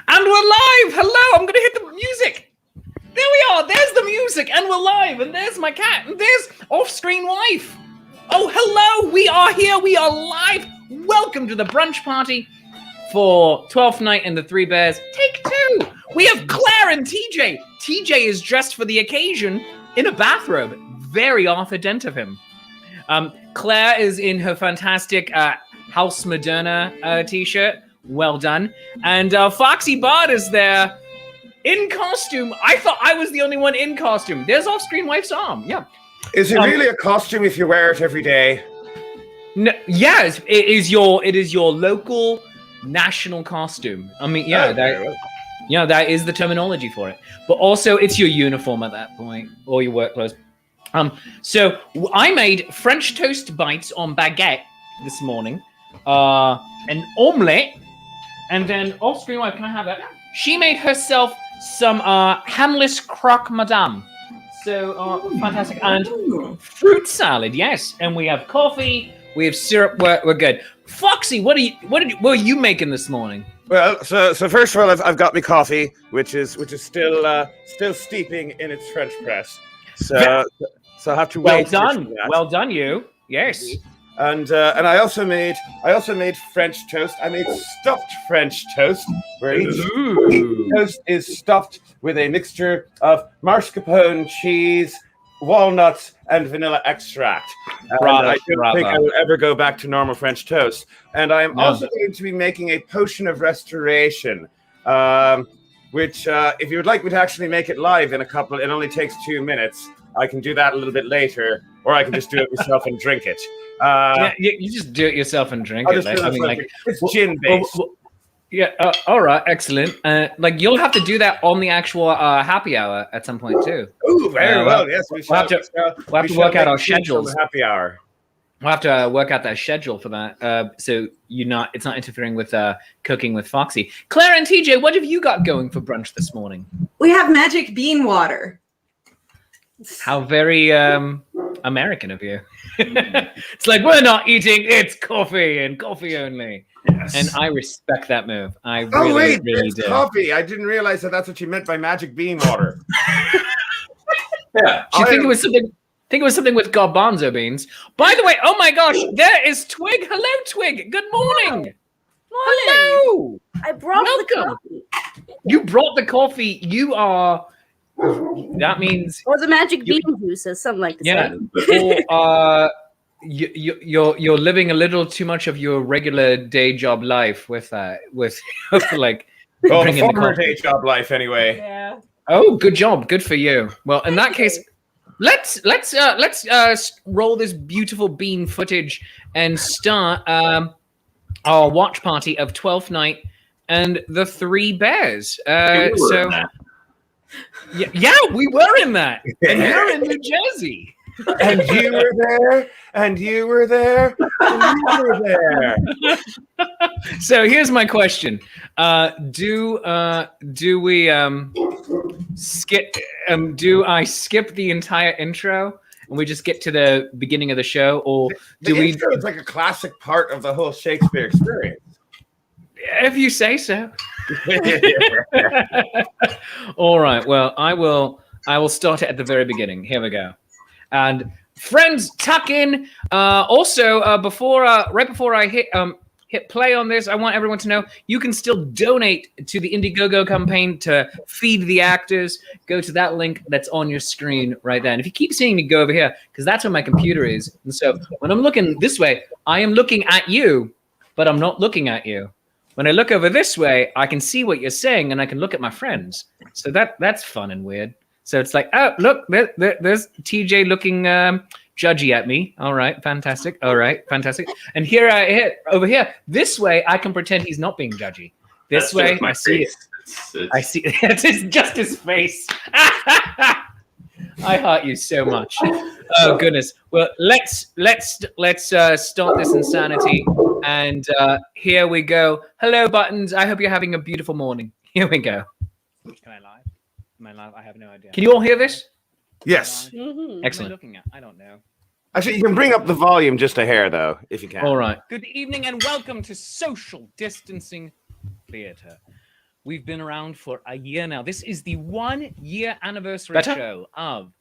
And we're live! Hello, I'm going to hit the music. There we are. There's the music, and we're live. And there's my cat, and there's off-screen wife. Oh, hello. We are here. We are live. Welcome to the brunch party for 12th Night and the Three Bears. Take two. We have Claire and TJ. TJ is dressed for the occasion in a bathrobe. Very Arthur Dent of him. Claire is in her fantastic House Moderna t-shirt. Well done. And Foxy Bard is there in costume. I thought I was the only one in costume. There's off-screen wife's arm. Yeah. Is it really a costume if you wear it every day? No, yes, it is your local national costume. I mean, yeah, that is the terminology for it. But also, it's your uniform at that point, or your work clothes. So I made French toast bites on baguette this morning, an omelette, and then off-screen wife, can I have that? She made herself some hamless croque madame. So fantastic. And fruit salad, yes. And we have coffee, we have syrup, we're good. Foxy, what were you making this morning? Well, so first of all, I've got my coffee, which is still steeping in its French press. So I have to wait. Well done, you. Yes. And I also made French toast. I made stuffed French toast, where each toast is stuffed with a mixture of mascarpone, cheese, walnuts, and vanilla extract. I don't think I will ever go back to normal French toast. And I am also going to be making a potion of restoration, which, if you would like me to actually make it live in it only takes 2 minutes. I can do that a little bit later, or I can just do it myself and drink it. You just do it yourself and drink it. It's gin based. All right, excellent. You'll have to do that on the actual happy hour at some point too. Oh, very well. Yes, we'll have to work out our schedules. Happy hour. We'll have to work out that schedule for that, so it's not interfering with cooking with Foxy. Claire and TJ, what have you got going for brunch this morning? We have magic bean water. How very American of you. It's like, we're not eating, it's coffee and coffee only. Yes. And I respect that move. I really do. Coffee. I didn't realize that's what you meant by magic bean water. Yeah. Do you think it was something? Think it was something with garbanzo beans. By the way, oh my gosh, there is Twig. Hello, Twig. Good morning. Hello. I brought the coffee. You brought the coffee. You are. That means. Or the magic bean juices, something like that. Yeah. Or you're living a little too much of your regular day job life with like. The former day job life, anyway. Yeah. Oh, good job. Good for you. Well, in that case. Let's roll this beautiful bean footage and start our watch party of 12th Night and the Three Bears. Yeah, we were in that. And you're in New Jersey. And you were there, and you were there, and you were there. So here's my question: do we skip? Do I skip the entire intro and we just get to the beginning of the show, or do we? Intro is like a classic part of the whole Shakespeare experience. If you say so. All right. Well, I will start it at the very beginning. Here we go. And friends, tuck in. Also, right before I hit play on this, I want everyone to know you can still donate to the Indiegogo campaign to feed the actors. Go to that link that's on your screen right there. And if you keep seeing me, go over here because that's where my computer is. And so when I'm looking this way, I am looking at you, but I'm not looking at you. When I look over this way, I can see what you're saying, and I can look at my friends. So that's fun and weird. So it's like, oh, look, there's TJ looking judgy at me. All right, fantastic. All right, fantastic. And over here, this way, I can pretend he's not being judgy. This way, I see it. I see it's just his face. I heart you so much. Oh goodness. Well, let's start this insanity. And here we go. Hello, Buttons. I hope you're having a beautiful morning. Here we go. Can I live? Am I live? I have no idea. Can you all hear this? Yes. Mm-hmm. Excellent. What am I looking at? I don't know. Actually, you can bring up the volume just a hair, though, if you can. All right. Good evening and welcome to Social Distancing Theatre. We've been around for a year now. This is the 1 year anniversary Better? show of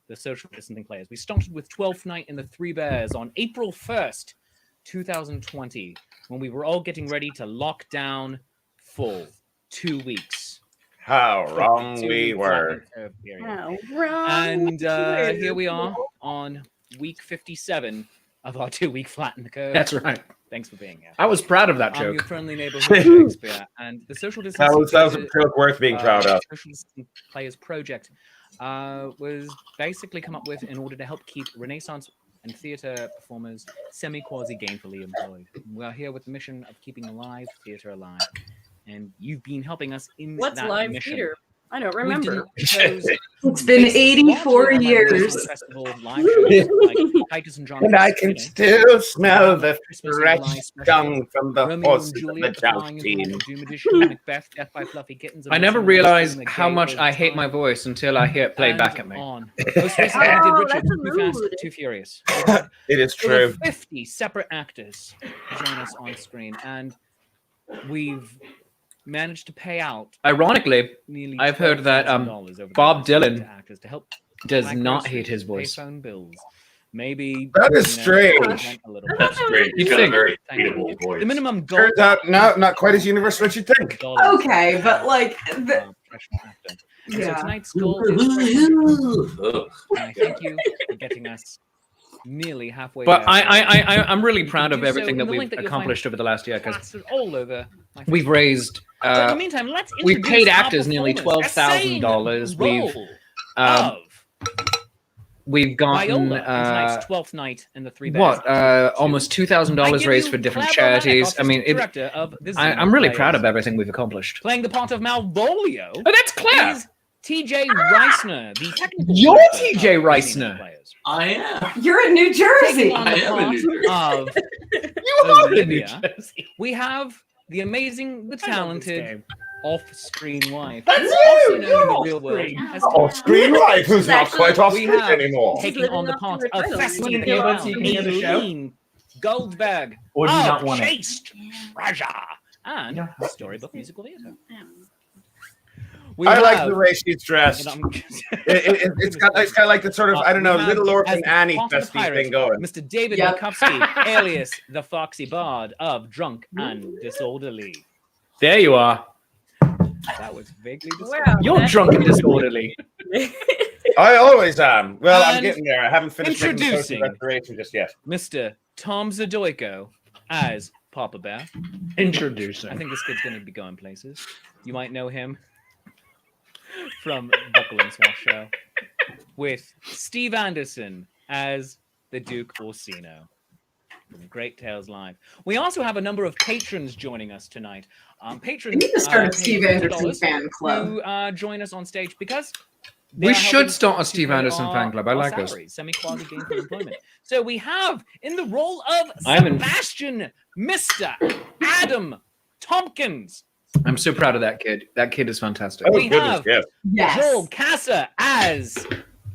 the Social Distancing Players. We started with 12th Night in the Three Bears on April 1st, 2020, when we were all getting ready to lock down full 2 weeks. How wrong 2 we week were. flattening curve period. Wow, wrong. And here we are on week 57 of our 2 week flatten the curve. That's right. Thanks for being here. I was proud of that I'm your joke. friendly neighborhood Shakespeare, and the Social Distancing That was a joke worth being proud of. Social Distancing Players project was basically come up with in order to help keep Renaissance and theatre performers semi-quasi gainfully employed. We are here with the mission of keeping live theatre alive, and you've been helping us in What's that live mission. theater? I don't We remember. didn't chose It's been based 84 largely on our years. festival live shows like Titus and John. And I can still smell the Christmas in fresh July special, dung from the Romeo horses and of the Juliet, joust Flying team. Into Doom Edition, Macbeth, Death by Fluffy Kittens. I never realized how much I hate my voice until I hear it play back at me. On. Most recently, we did Oh, Richard, that's a Too Fast, mood. Too Furious. It is Over true. 50 separate actors join us on screen, and we've managed to pay out Ironically, nearly I've heard that, $12,000 over the Bob last year Dylan to actors to help does buy not groceries, hate his pay voice. phone bills. Maybe That is you know, strange. rent a little That's bit. great. You'd You've got a think. very Thank you. beatable voice. The minimum goal. Turns out, no, not quite as universal as you think. Okay, but like, Professional actor. And so yeah. tonight's goal is Ugh. and I thank you for getting us nearly halfway But there. I'm really proud You of can do so everything in that the we've link that you'll accomplished over the last year because plastered all over my we've raised. But in the meantime, let's We've introduce paid our actors nearly performers. $12,000. We've We've gotten Viola on tonight's 12th night in the Three Bears. what almost $2,000 raised for different charities. I mean, I'm really proud of everything we've accomplished. Playing the part of Malvolio. Oh, that's Claire. Is TJ Reisner, the technical You're director of TJ Casino Reisner. Players. I am. You're in New Taking Jersey. on I the am in New part Jersey. of You are in New Olivia, Jersey. we have the amazing, the I love this talented, game. off-screen wife. That's also you! known in You're the real world off-screen. as Off-screen wife, who's not quite We off-screen have anymore. taking living on the up to part her of title. Festive You can hear us, you can hear the show. Aileen Goldberg Or do you of not want it? Chaste Treasure and Yeah. Storybook Musical Theatre. We I like have- the way she's dressed. and I'm- It's kind of like the sort of, I don't know, We have Little Orphan as Annie part of the festy pirate, thing going. Mr. David Yep. Mikowski, alias the Foxy Bard of Drunk and Disorderly. There you are. That was vaguely Wow. disturbing. You're drunk and disorderly. I always am. Well, I'm And getting there. I haven't finished making the introducing- social restoration just yet. Mr. Tom Zadoiko as Papa Bear. Introducing. I think this kid's going to be going places. You might know him from Buckle and Swash Show with Steve Anderson as the Duke Orsino from Great Tales Live. We also have a number of patrons joining us tonight. Patrons We need to start a pay Steve Anderson $50 fan club. who join us on stage because they We are should helping start a to Steve pay Anderson our- fan club. I our like this. salaries, semi-quasi gainful employment. So we have in the role of I'm in- Sebastian, Mr. Adam Tompkins. I'm so proud of that kid. That kid is fantastic. Oh, We goodness, have- yes. Yes. Joel Casa as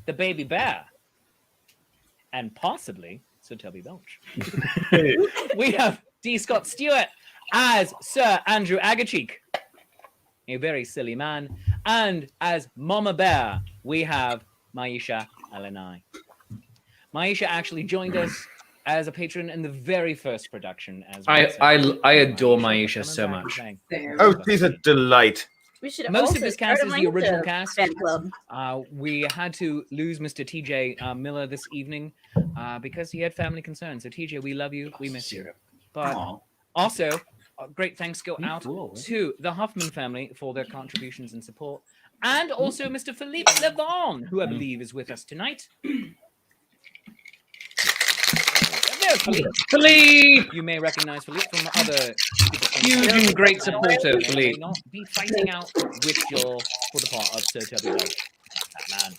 the baby bear. And possibly Sir Toby Belch. We have D. Scott Stewart as Sir Andrew Agacheek, a very silly man. And as Mama Bear, we have Maisha Alanai. Maisha actually joined us as a patron in the very first production. As I adore Maisha so Coming back much. and saying, There. Oh, she's a delight. We should Most of also this start cast a is the original Maisha cast. fan club. We had to lose Mr. TJ Miller this evening because he had family concerns. So TJ, we love you. We miss you. But Aw. also, great thanks go out cool. to the Huffman family for their contributions and support. And also Mr. Philippe Levon, who I believe is with us tonight. There's Philippe. Philippe! You may recognize Philippe from other Huge and great supporter, You may Philippe. not be fighting out with your for the part of Sir Toby Lodge. That man.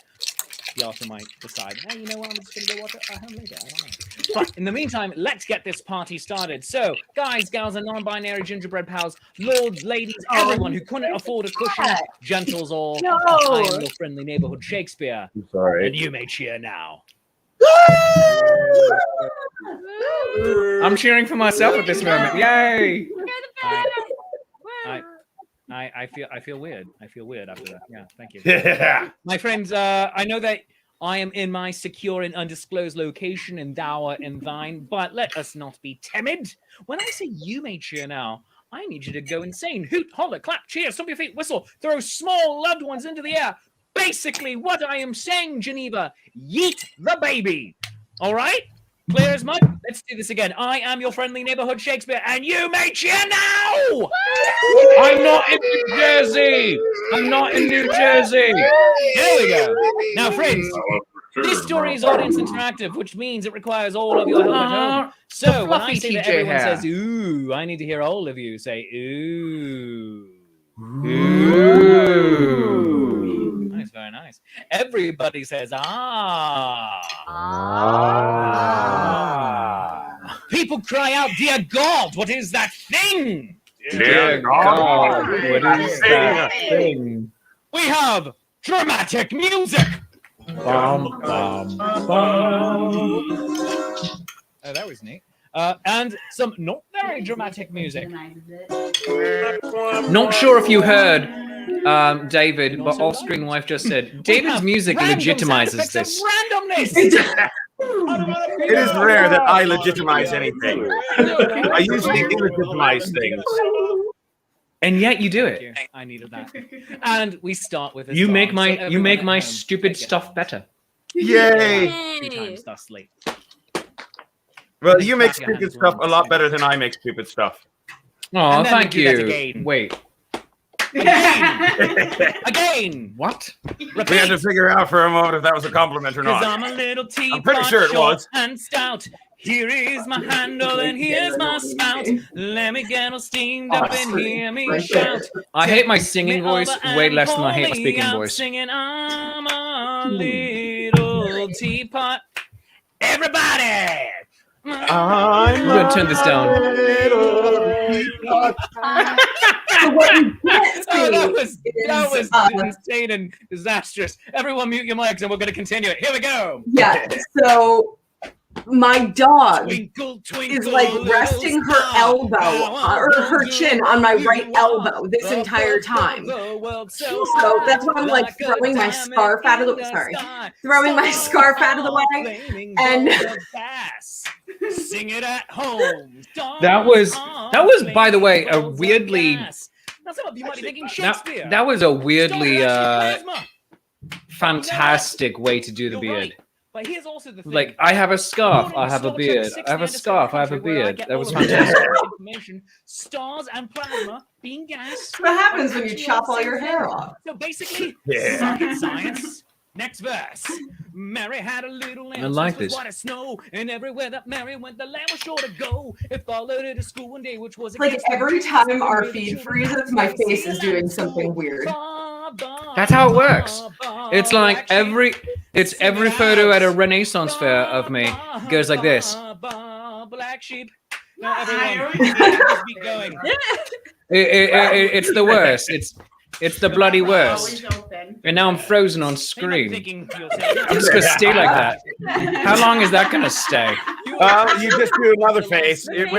He also might decide, hey, you know what, I'm just going to go watch it at home later. I don't know. But in the meantime, let's get this party started. So, guys, gals, and non-binary gingerbread pals, lords, ladies, everyone who couldn't afford a cushion, gentles all, No. I am your friendly neighborhood Shakespeare, I'm sorry. and you may cheer now. I'm cheering for myself at this moment. Yay! I- I feel weird. I feel weird after that. Yeah, thank you. Yeah. My friends, I know that I am in my secure and undisclosed location, and thou art in thine, but let us not be timid. When I say you may cheer now, I need you to go insane. Hoot, holler, clap, cheer, stomp your feet, whistle, throw small loved ones into the air. Basically, what I am saying, Geneva, yeet the baby. All right? Clear as mud? Let's do this again. I am your friendly neighborhood Shakespeare, and you may cheer now! I'm not in New Jersey! I'm not in New Jersey! There we go. Now, friends, this story is audience interactive, which means it requires all of your help at home. So when I say that everyone says, ooh, I need to hear all of you say, ooh. Ooh. Nice, very nice. Everybody says, ah. Ah. People cry out, dear God, what is that thing? Dear God, what is that thing? We have dramatic music. Bum, bum, bum. Oh, that was neat. And some not very dramatic music. Not sure if you heard, David, but off-screen wife just said, David's music legitimizes this. Randomness. It is rare that I legitimize anything. I usually delegitimize things. And yet you do it. I needed that. And we start with a You song. make So my everyone at home, stupid take it. stuff better. Yay! 3 times thusly. Well, you make stupid stuff a lot better than I make stupid stuff. Oh, And then we thank do that you. again. Wait, Again. what? We had to figure out for a moment if that was a compliment or Because not. I'm a little teapot, I'm pretty sure it short was. and stout. Here is my handle and here's my spout. Let me get all steamed up and hear me shout. I hate my singing Me voice over way and less than I pour hate my me speaking out, voice. Singing, I'm a little teapot. Everybody! I'm gonna turn this down. So what you can't Oh, see that was is, insane and disastrous. Everyone mute your mics and we're going to continue it. Here we go. yeah. So my dog Twinkle, twinkle, is like little resting her star, elbow how or her chin on my right elbow this entire time. So that's why I'm like throwing my scarf out of the throwing my scarf out of the way. And sing it at home. That was, by the way, a weirdly. Now some of you might be thinking Shakespeare. That was a weirdly Plasma. fantastic way to do the You're beard. right. But here's also the thing. Like, I have a scarf, I have a beard. I have a scarf, I have a beard. That was fantastic. Information, stars and plasma being gas. what happens when you chop all your hair off? So basically, Yeah. rocket science. Next verse. Mary had a little lamb. I like which was this. white as snow, and everywhere that Mary went, the lamb was sure to go. It followed her to school one day, which was Like against the every rules. time our feed freezes, my face is doing something weird. That's how it works. It's like every photo at a Renaissance fair of me goes like this. Black sheep. No, everyone, just keep going. It's the worst. It's the bloody worst. And now I'm frozen on screen. I'm just gonna stay like that. How long is that gonna stay? You just do another face. It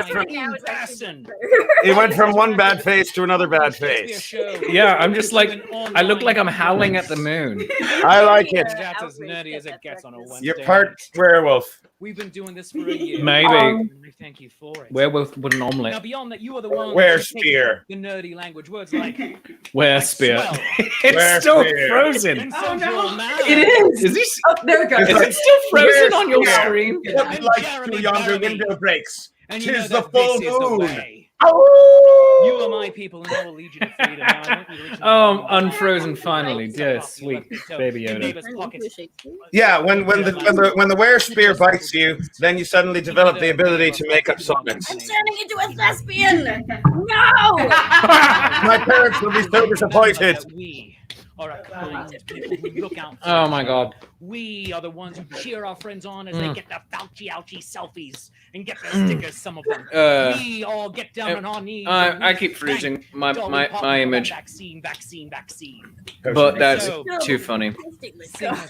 went from one bad face to another bad face. Yeah, I'm just like, I look like I'm howling at the moon. I like it. That's as nerdy as it gets on a Wednesday. You're part werewolf. We've been doing this for a year. Maybe. I thank you for it. Werewolf with an omelet. Now, beyond that, you are the one Werespear. the nerdy language words like Werespear. swell. It's still Werespear. frozen. And central now. It is. Is this? Oh, there we go. Is it still frozen on your Werespear. screen? Look like through yonder window breaks. And you know Tis the that full this is the moon. way. Oh! You are my people, and I will lead you to freedom. Now, I want you to reach Oh, out. unfrozen finally. Dear sweet baby In Yoda. neighbor's pockets. Yeah, when the werespear bites you, then you suddenly develop the ability to make up sonnets. I'm turning into a thespian. No. My parents will be so disappointed. That we are a kind people who look out for Oh each my other. God. We are the ones who cheer our friends on as they get their Fauci ouchie selfies and get their stickers, some of them. We all get down on our knees. and I we keep thank freezing my Dolly Parton my for image, Vaccine. but that's So, too funny.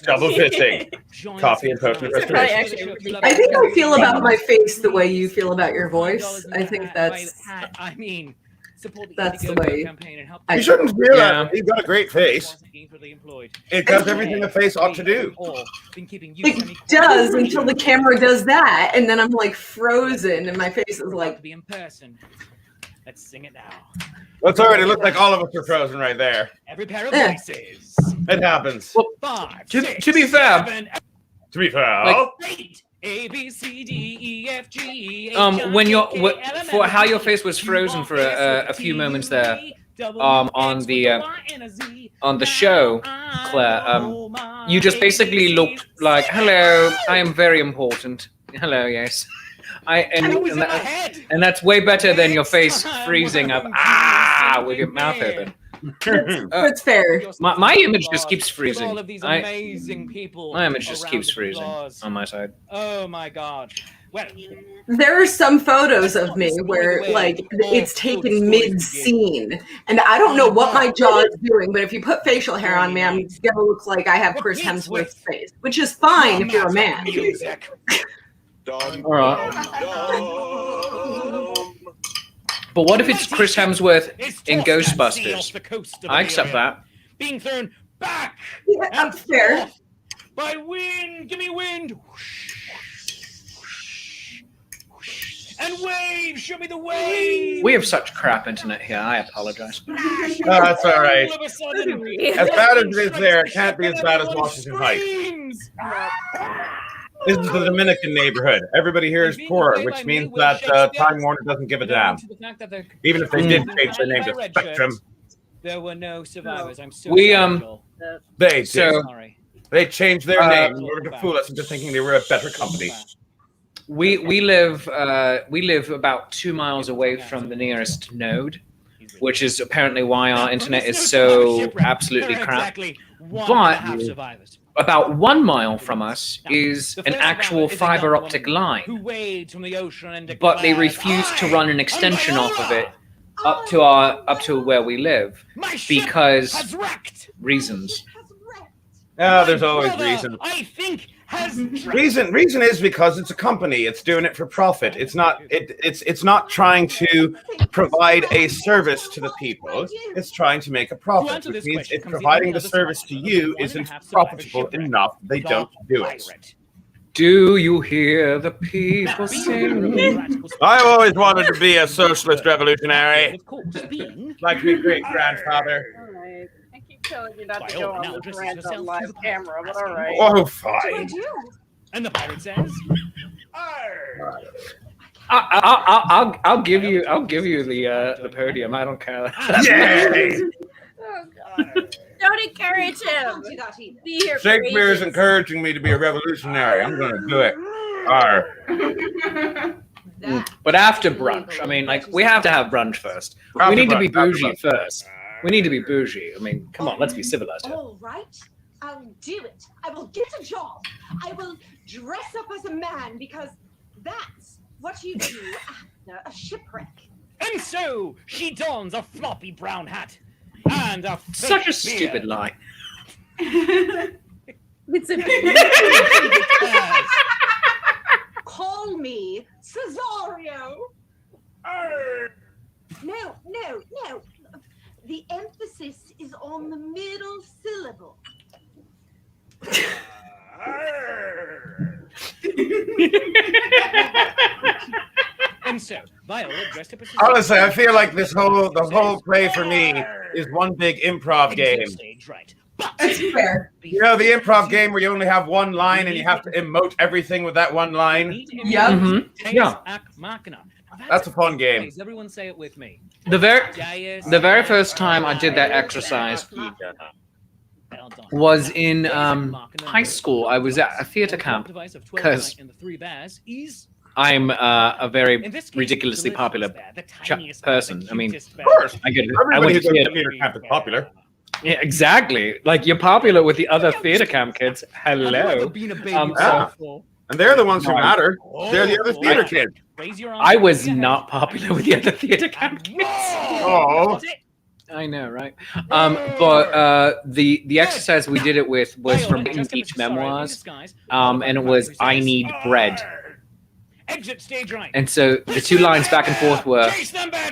Double fitting. join Coffee us and poker in restoration. Actually, I think I feel about my face the way you feel about your voice. I think that's. I mean, That's the way. You shouldn't feel that. You've got a great face. It does everything a face ought to do. It does until the camera does that, and then I'm like frozen, and my face is like. Let's sing it now. That's all right. It looks like all of us are frozen right there. Every pair of voices. It happens. Well, 5, to 6, be fair, 7, To be fair, like, 8. A B C D E F G. when for how your face was frozen for a few moments there, on the show, Claire, you just basically looked like, hello, I am very important. Hello, yes. And that's way better than your face freezing up with your mouth open. That's fair. My image just keeps freezing. All of these amazing people. My image just around keeps the freezing applause. on my side. Oh my god. Well, There are some photos of me where, like, it's taken mid-scene, and I don't know what my jaw is doing, but if you put facial hair on me, I'm gonna look like I have Chris Hemsworth's face, which is fine if you're a man. All right. But what if it's Chris Hemsworth in Ghostbusters? I accept that. Being thrown back. Yeah, that's fair. By wind. Give me wind. And wave. Show me the wave. We have such crap internet here. I apologize. Oh, that's all right. All of a sudden, As bad as it is there, it can't be as bad as Washington Heights. This is the Dominican neighborhood. Everybody here is poor, which means that Time Warner doesn't give a damn. Even if they did change their name to Spectrum. There were no survivors. I'm so They did. So They changed their name in order to fool us into thinking they were a better company. we live about 2 miles away from the nearest node, which is apparently why our internet is so absolutely crap. But about 1 mile from us is an actual fiber optic line, but they refuse to run an extension off of it up to where we live because reasons. Oh, there's always reason. I think Reason is because it's a company. It's doing it for profit. It's not trying to provide a service to the people. It's trying to make a profit, which means if providing the service to you isn't profitable enough, they don't do it. Do you hear the people sing? I've always wanted to be a socialist revolutionary, like my great-grandfather. Telling you not to go on this rant on live camera, but all right. Oh, fine. And the pirate says, I'll give you the podium. I don't care. Yay! Oh, God. Don't encourage him. Be here. Shakespeare is encouraging me to be a revolutionary. I'm going to do it. But after brunch, I mean, like, we have to have brunch first. We need to be bougie first. We need to be bougie. I mean, come on, let's be civilized here. All right, I'll do it. I will get a job. I will dress up as a man because that's what you do after a shipwreck. and so she dons a floppy brown hat and a Such a stupid lie. It's a Call me Cesario. No. The emphasis is on the middle syllable. And so, Viola dressed up as Honestly, I feel like the whole play for me is one big improv game. Stage right. That's fair. You know, the improv game where you only have one line and you have to emote everything with that one line? Yep. Mm-hmm. Yeah. That's a fun game. Please, everyone say it with me. The very first time I did that exercise was in high school. I was at a theater camp because I'm a very ridiculously popular person. I mean, Of course. I Everybody went who to goes to theater. theater camp is popular. Yeah, exactly. Like, you're popular with the other theater camp kids. Hello. And they're the ones who matter. They're the other theater kids. I was not popular with the other theater camp kids. Oh. I know, right? But the exercise we did it with was from Beach Memoirs, and it was "I need bread." Exit stage right. And so the two lines back and forth were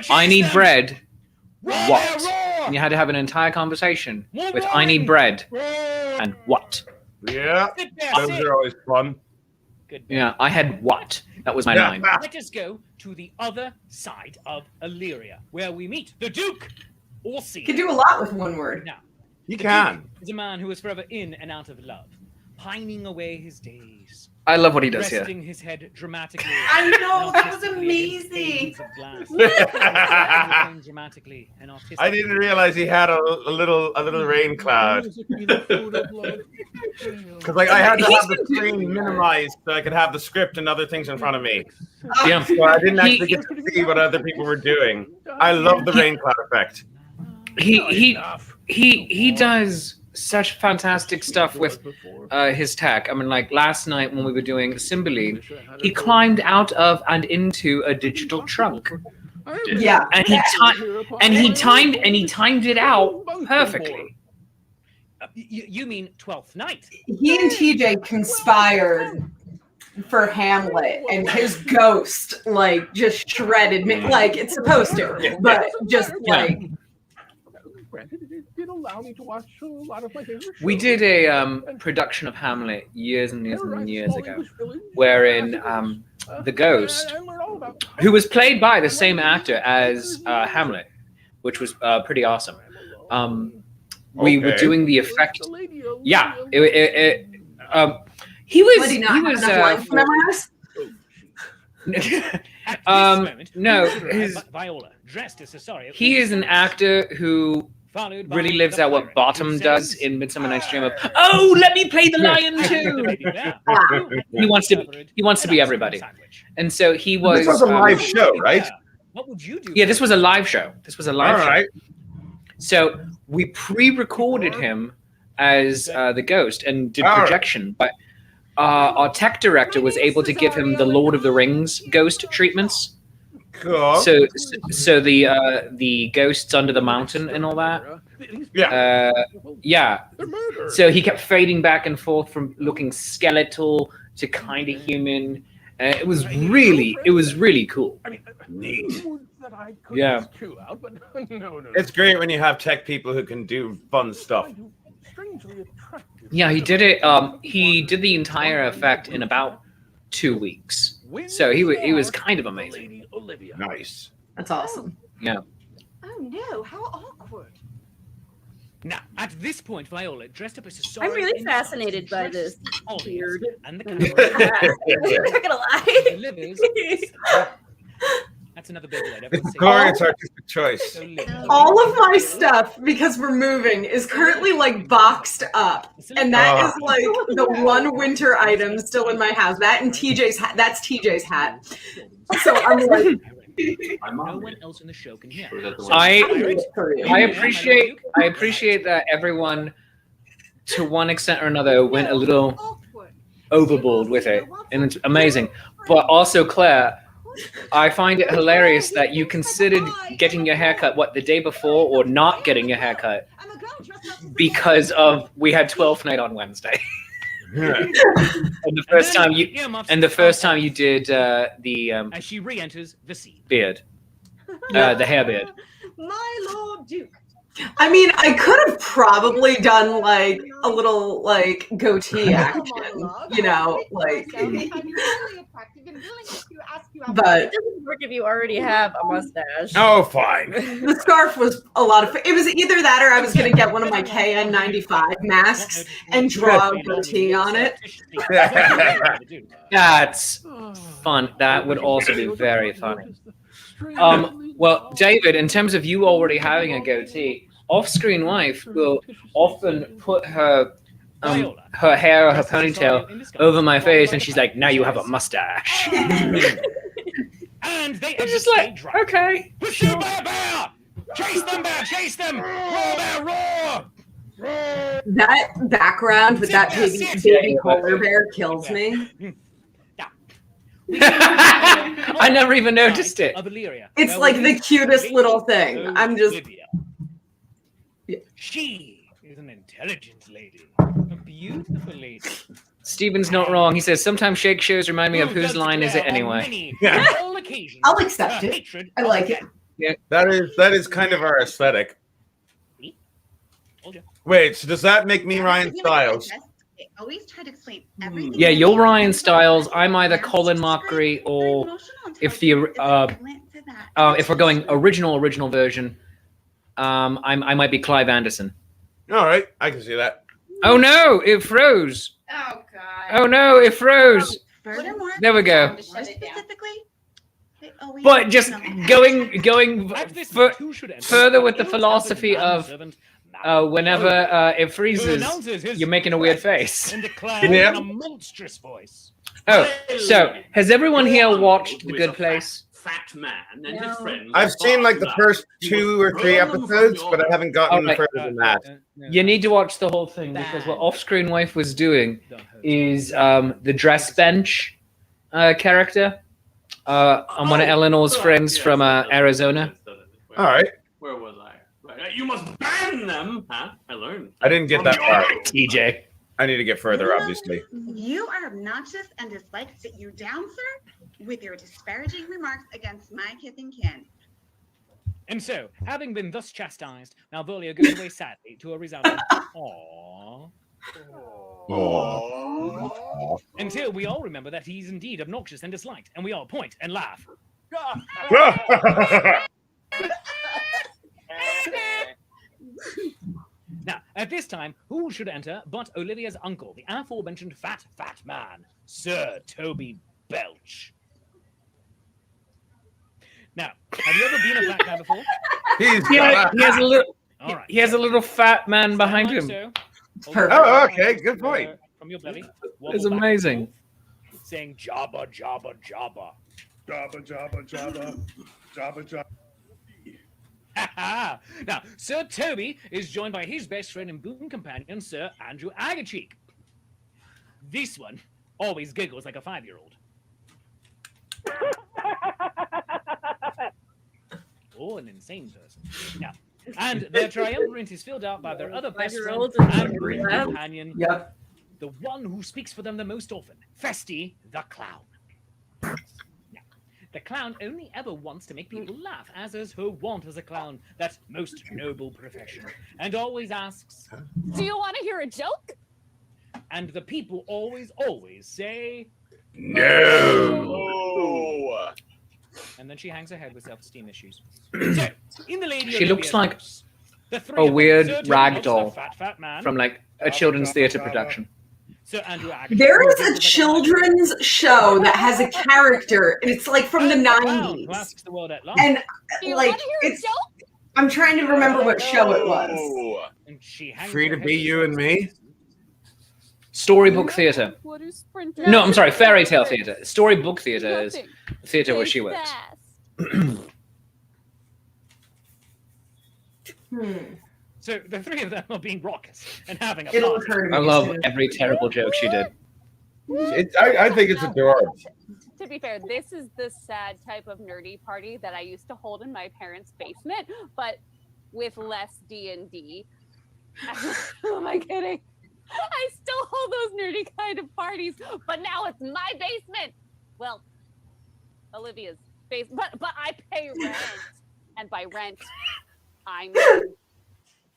"I need bread" what? And you had to have an entire conversation with I need bread and what? Yeah, those are always fun. Good. Yeah, I had what? That was my line. Let us go to the other side of Illyria, where we meet the Duke. Orsine. You can do a lot with one word. Now, You the can. Duke is a man who is forever in and out of love, pining away his days, I love what he does here. resting his head dramatically. I know, that was artistically against amazing. panes of glass. Dramatically and artistically. I didn't realize he had a little rain cloud. Because like I had to have the screen minimized so I could have the script and other things in front of me. Yeah. So I didn't actually get to see what other people were doing. I love the rain cloud effect. He does such fantastic stuff with his tech. I mean, like last night when we were doing Cymbeline, he climbed out of and into a digital trunk, Yeah. and he timed it out perfectly. You mean Twelfth Night? He and TJ conspired for Hamlet, and his ghost like just shredded me like it's supposed to, but just like It did allow me to watch a lot of my favorite shows. We did a production of Hamlet years and years and years ago, wherein the ghost, who was played by the same actor as Hamlet, which was pretty awesome. We were doing the effect. Yeah, he was. What, do you not He have was. enough lines memorized? No, his. Viola, dressed as Cesario. He is an actor who really lives out what Bottom does in Midsummer Night's Dream of, oh, let me play the lion too. He wants to be everybody. And so he was. This was a live show, right? What would you do? Yeah, this was a live show. All All right. So we pre-recorded him as the ghost and did All right. projection, but our tech director was able to give him the Lord of the Rings ghost treatments. Cool. So the ghosts under the mountain and all that. Yeah. Yeah. So he kept fading back and forth from looking skeletal to kind of human. It was really cool. Neat. Yeah. It's great when you have tech people who can do fun stuff. Yeah, he did it. He did the entire effect in about 2 weeks. So he was kind of amazing. Nice. That's awesome. Yeah. Oh no, how awkward. Now, at this point, Viola, dressed up as Cesario. I'm really fascinated by this beard and the I'm not gonna lie. delivers. That's another big word. It's a glorious artistic choice. All of my stuff, because we're moving, is currently like boxed up, and that is like the one winter item still in my house. That and TJ's hat. That's TJ's hat. So I'm like, No one else in the show can hear. I appreciate that everyone, to one extent or another, went a little overboard with it, and it's amazing. But also, Claire, I find it hilarious that you considered getting your haircut the day before or not getting your haircut because of we had 12th night on Wednesday. and the first time you did the as she re-enters the scene. beard, the hair beard. My Lord Duke. I mean, I could have probably done like a little like goatee action, you know, like. But It doesn't work if you already have a mustache. Oh, fine. the scarf was a lot of. It was either that or I was gonna get one of my KN95 masks and draw a goatee on it. That's fun. That would also be very funny. Well, David, in terms of you already having a goatee, off-screen wife will often put her hair or her ponytail over my face, and she's like, "Now you have a mustache." And they I'm just like, okay. Push them, bear! Chase them, bear! Chase them! Roar, bear, roar! That background with that baby polar bear kills me. I never even noticed it. It's like the cutest little thing. I'm just. She is an intelligent lady, a beautiful lady. Steven's not wrong. He says sometimes Shake shows remind me of whose line is it anyway? I'll accept it. I like it. That is kind of our aesthetic. Wait, so does that make me Ryan Stiles? I always try to explain everything. Yeah, you're Ryan Stiles. I'm either Colin Mockery or if we're going original version, I might be Clive Anderson. All right, I can see that. Oh no, it froze. Oh God. Oh no, it froze. Furthermore, There we go. specifically, But just going further with the philosophy of whenever it freezes, you're making a weird face. Yeah. a monstrous voice. Oh, so has everyone here watched The Good Place? Fat man and his friends. I've seen like the first 2 or 3 episodes, but I haven't gotten further than that. You need to watch the whole thing because what Off-Screen Wife was doing is the dress bench character on one of Eleanor's friends from Arizona. All right. Where was I? Right. You must ban them, huh? I learned. I didn't get that far. TJ. I need to get further, obviously. You are obnoxious and dislike to sit you down, sir, with your disparaging remarks against my kith and kin. And so, having been thus chastised, Malvolio goes away sadly to a resounding aww. Until we all remember that he's indeed obnoxious and disliked, and we all point and laugh. Now, at this time, who should enter but Olivia's uncle, the aforementioned fat man, Sir Toby Belch. Now, have you ever been a fat guy before? He has a little fat man behind him. Oh, okay, good point. From your belly. It's amazing. Saying Jabba, Jabba, Jabba. Jabba, Jabba, Jabba, Jabba, Jabba. Now, Sir Toby is joined by his best friend and boon companion, Sir Andrew Agacheek. This one always giggles like a 5-year-old. Or an insane person. Now, and their triumvirate is filled out by their other best friend and boon companion, the one who speaks for them the most often, Festy the Clown. The clown only ever wants to make people laugh, as is her wont as a clown, that most noble profession, and always asks, Do you want to hear a joke? and the people always say, No. And then she hangs her head with self-esteem issues. So, in the lady She looks Olivia's like house, the three a of them, weird Sir Toby rag Belch, doll the fat man, from like a children's theatre production. Sir Andrew Agacheek, There who is giggles a like children's show that has a character, and it's like from the and the clown who 90s. asks the world at large. And Do you like want to hear it's a joke? I'm trying to remember what show it was. And she hangs Free her to head be with you and me. self-esteem. Storybook theatre. What do sprinters No, I'm sorry, do? fairy tale theatre. Storybook theatre is Nothing. theatre where Stay she works. fast. So the three of them are being raucous and having a It'll party. occur to me. I love soon. every terrible joke she did. I think it's adorable. To be fair, this is the sad type of nerdy party that I used to hold in my parents' basement, but with less D&D. Who am I kidding? I still hold those nerdy kind of parties, but now it's my basement. Well, Olivia's basement, but I pay rent, and by rent, I mean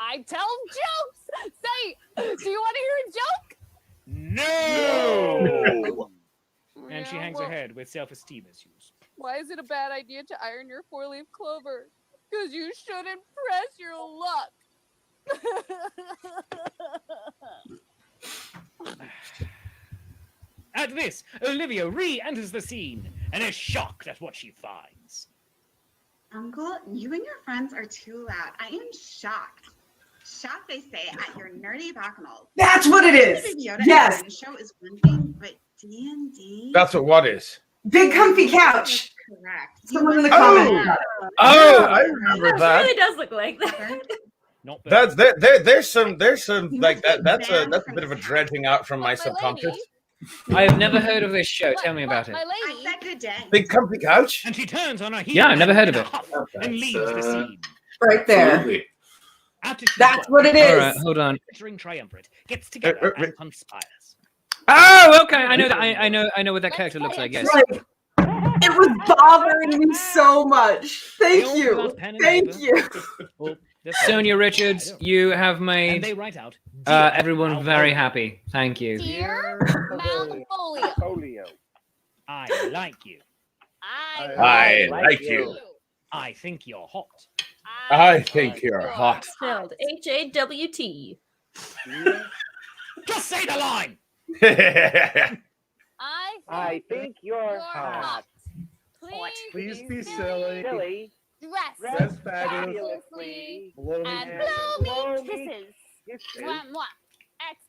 I tell jokes. Say, do you want to hear a joke? No! And she hangs her head with self-esteem issues. Why is it a bad idea to iron your 4-leaf clover? Because you shouldn't press your luck. At this, Olivia re-enters the scene and is shocked at what she finds. Uncle, you and your friends are too loud. I am shocked. Shocked, they say, at your nerdy bacchanals. That's what it is. Yes. The show is one thing, but D&D. That's what is. Big comfy couch. Correct. Someone in the Oh. comments. Oh, I remember It that. really does look like that. Not bad. There's some like that. That's a bit of a dredging out from my subconscious. I have never heard of this show. Tell me about it. My I lady. said good day. Big comfy couch. And she turns on her heel. Yeah, I've never heard of it. And leaves the scene. Right there. Absolutely. After she's That's gone, what it All right, is. hold on. glittering triumvirate gets together and conspires. Oh, okay. I know that. I know what that character looks like. Yes. Like, It was bothering me so much. Thank you. Thank you. Sonia Richards, you have made everyone very happy. Thank you. Dear Malfolio. I like you. I like you. I think you're hot. I think you're hot. Spelled HAWT. Just say the line. I think you're hot. Please be silly. Dress fabulously. And blow me kisses. Mwah, mwah.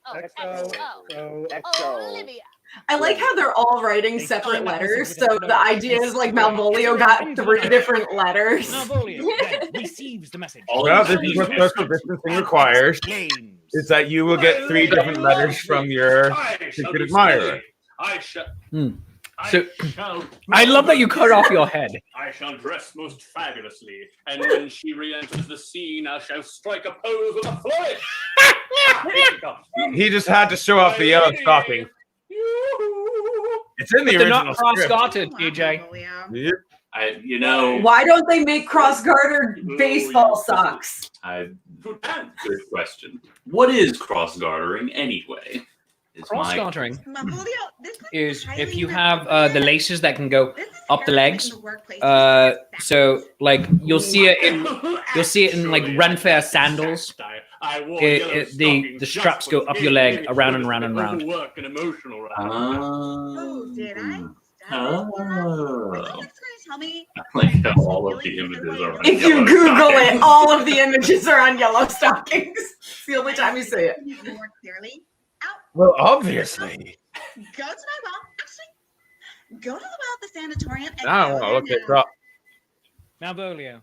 XOXO. Olivia. I like how they're all writing separate letters, so the idea is like Malvolio got 3 different letters. Malvolio then receives the message. Well, this is what social distancing requires. Is that you will get 3 different letters from your secret admirer. I shall. So, I love that you cut off your head. I shall dress most fabulously, and when she re-enters the scene, I shall strike a pose with a flourish. He just had to show off the yellow stocking. It's in the They're original not script. cross-gartered, DJ. Yep. Why don't they make cross-gartered baseball socks? Good question. What is cross-gartering anyway? Cross-gartering is if you have the laces that can go up the legs. So like you'll see it in like Renfair sandals. The straps go up your leg, around and around and around. Work and emotional. Oh, did I? Oh. Tell me. Like how all of the images are on If you yellow Google stockings. it, all of the images are on yellow stockings. It's the only time you see it. More clearly. Well, obviously. Go to my well. Actually, go to the well at the sanatorium. And I don't want to look it up. Malvolio.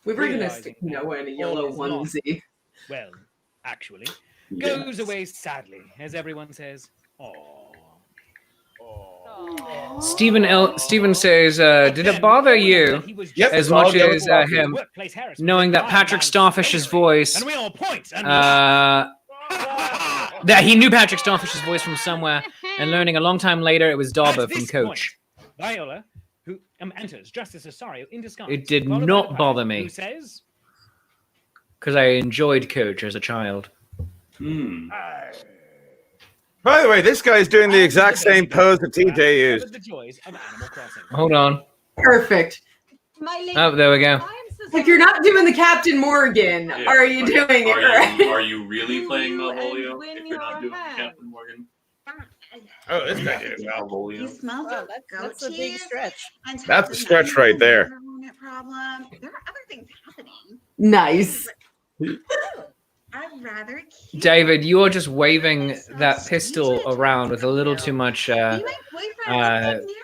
We were gonna stick Noah in a yellow onesie. Well, actually, goes away sadly, as everyone says. Stephen says, did it bother you as much as him, knowing that Patrick Starfish's voice, that he knew Patrick Starfish's voice from somewhere, and learning a long time later it was Darba from Coach. Viola, who enters dressed as Cesario in disguise. It did not bother me, who says, because I enjoyed Coach as a child. By the way, this guy's doing the exact same pose that TJ used. the joys of Animal Crossing. Hold on. Perfect. Oh, there we go. If you're not doing the Captain Morgan, are you doing it right? Are you really playing Malvolio if you're not doing Captain Morgan? Oh, this guy did He well. smells like goat That's a big cheese stretch. and That's a has stretch right there. hormone problem. There are other things happening. Nice. I'd rather keep David, you are just waving that pistol around with a little too much be my boyfriend. Let's get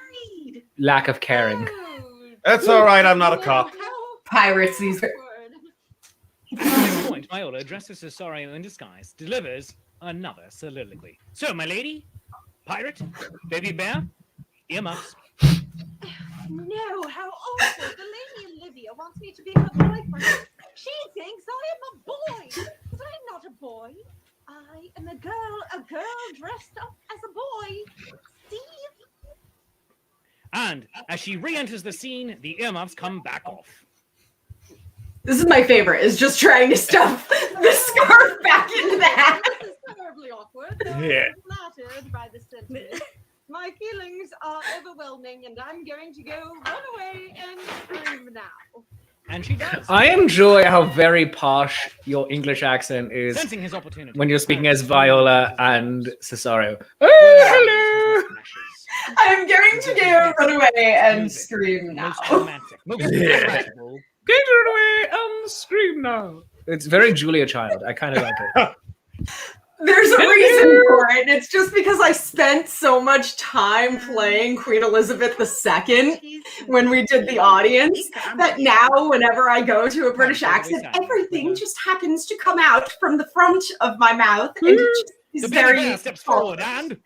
married. lack of caring. That's all right. I'm not a cop. Pirates, these are. At this point, Viola, dressed as Cesario in disguise, delivers another soliloquy. So, my lady, pirate, baby bear, earmuffs. No, how awful. The lady Olivia wants me to be her boyfriend. She thinks I am a boy, but I'm not a boy. I am a girl dressed up as a boy. Steve? And as she re-enters the scene, the earmuffs come back off. This is my favorite, is just trying to stuff the scarf back into the hat. This is terribly awkward. though Yeah. I'm flattered by the sentiment. My feelings are overwhelming, and I'm going to go run away and scream now. And she does. I enjoy how very posh your English accent is Sensing his opportunity. when you're speaking as Viola and Cesario. Oh, hello! I'm going to go run away and scream now. Most romantic, most incredible. Get away and scream now. It's very Julia Child. I kind of like it. There's a reason for it. And it's just because I spent so much time playing Queen Elizabeth II when we did the audience that now whenever I go to a British accent, everything just happens to come out from the front of my mouth and it just is The baby very bear steps forward and